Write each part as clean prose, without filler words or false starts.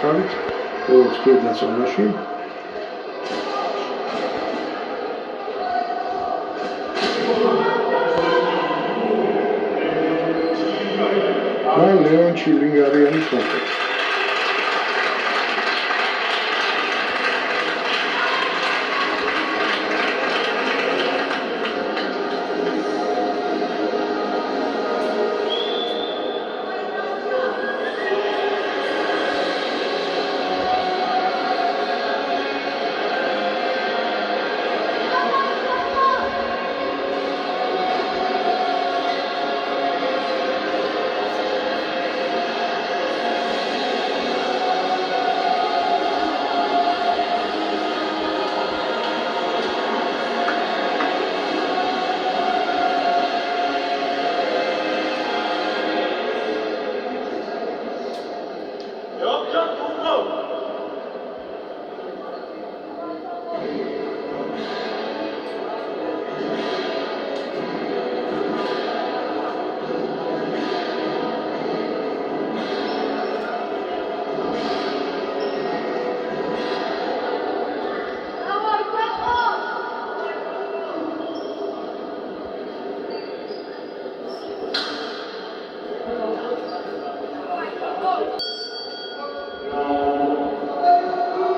ხარით, როგორც ქვედა ზონაში. და ლეონ ჩილინგარიანის კონკრეტ.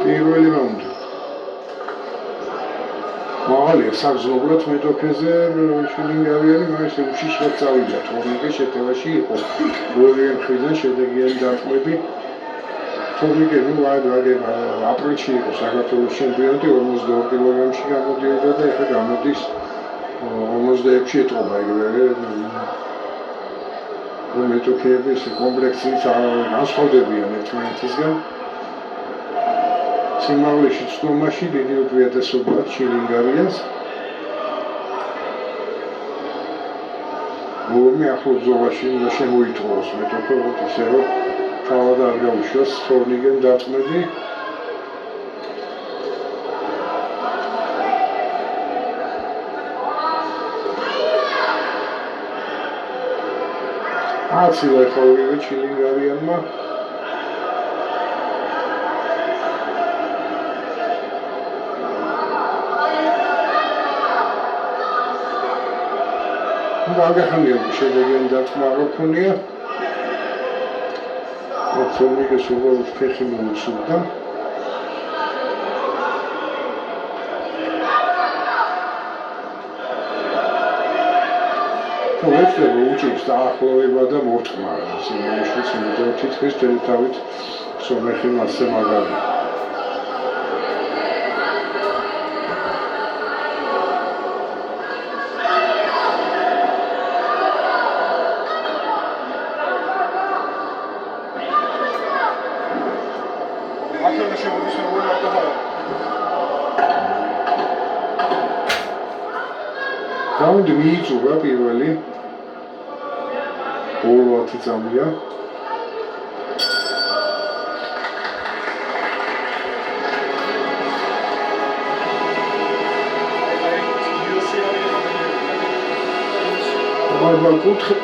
პირველი რაუნდი. მაღალია საგზნობლად მეტოქეზე ჩილინგარიანი, მაგრამ უშიშრად წავიდა. თორნიკე შეტევაში იყო. ორივე მხრიდან შედეგიანი დარტყმები. თორნიკე აპრილში იყო საქართველოს ჩემპიონატი 42 კილოგრამში გამოდიოდა და ეხლა გამოდის 56-ში ეტყობა იგივე. მეტოქეების კომპლექსიც განსხვავდებიან ერთმანეთისგან. სიმაღლეში ცდომაში დიდი უპირატესობა ჩილინგარიანს. ომი ახლოს ზოლაში უნდა შემოიტყოს მეტოქე, ისე რომ თავად არ გაუშვას თორნიკემ დარტყმები. აცილა ეხლა ორივე ჩილინგარიანმა. აგახანია შედეგიანი დარტყმა არ ქონია. თორნიკეს უბრალოდ ფეხი მოუწევდა. თორნიკეს უჭირს დაახლოვება და მორტყმა სიმონიშვილს, იმიტომ რომ თითქმის მთელი თავით სომეხი მასზე მაგარია. რაუნდი მიიწურა პირველი. ბოლო 10 წამია. მაგრამ კუთხე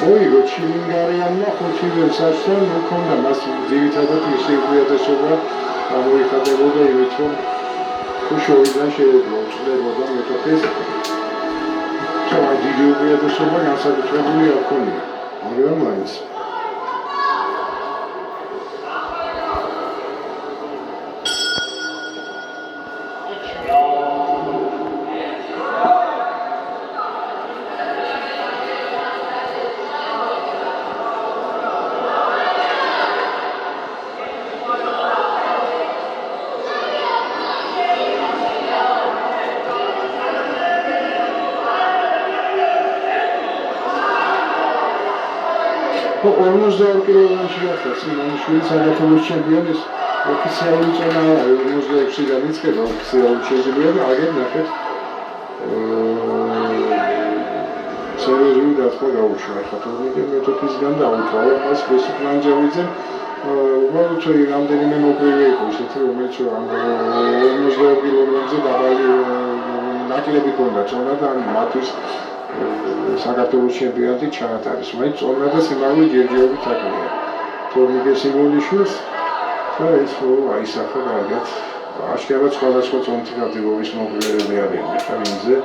ოიღო ჩილინგარიანმა ხუთივე საშთან მოქონდა მას ძირითადად მისი უპირატესობა გამოიხატებოდა იმით, რომ უშოვიდან შეიძლება უწლებოდა მეტოქეს. თუმცა დიდი უპირატესობა განსაკუთრებული არ ქონია. ორივე მაინც Ormuzda ülkelerden çıkarsa, Simon Şu'yu sadece bu çempiyon ოფიციალური წონა 46-დან იწყება ოფიციალური შეჯიბება და აგერ ნახეთ სერიოზული დათქმა გაუშვა ხა თორმეტე მეტოქისგან დაუთვალე მას ბესიკ ლანჯავიძე უბრალოდ რამდენიმე მოკლევი იყო ისეთი რომელიც 50 კილოგრამზე დაბალი ნაკლები ქონდა წონა და მათთვის საქართველოს ჩემპიონატი ჩაატარეს მაინც წონა და სიმაღლე ჯერჯერობით აკლია თორმეტე სიმონიშვილს და ეს აისახა კარგად აშკარად სხვადასხვა წონითი კატეგორიის მოკლევები არიან ხა მინზე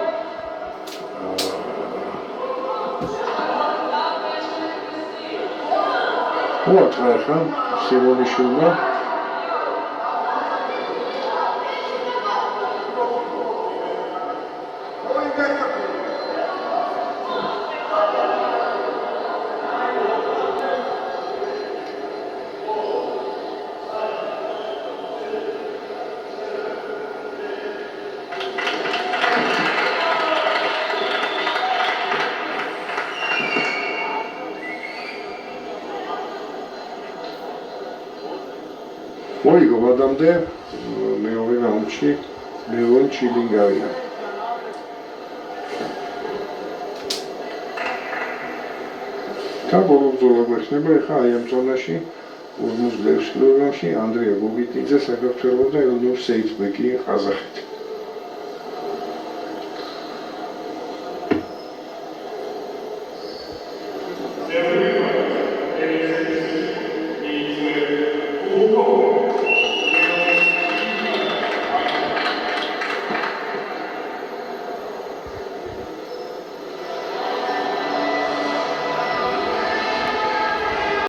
Вот, хорошо, сегодняшнего. Ой, გადამდე მეორე რაუნდში ლევონ ჩილინგავია. Табორ ბრძოლა გვეხნება ახლა აი ამ ზონაში 46 კილოგრამში ანდრია გოგიტიძე საქართველოს და ელნურ სეითბექი ყაზახეთი.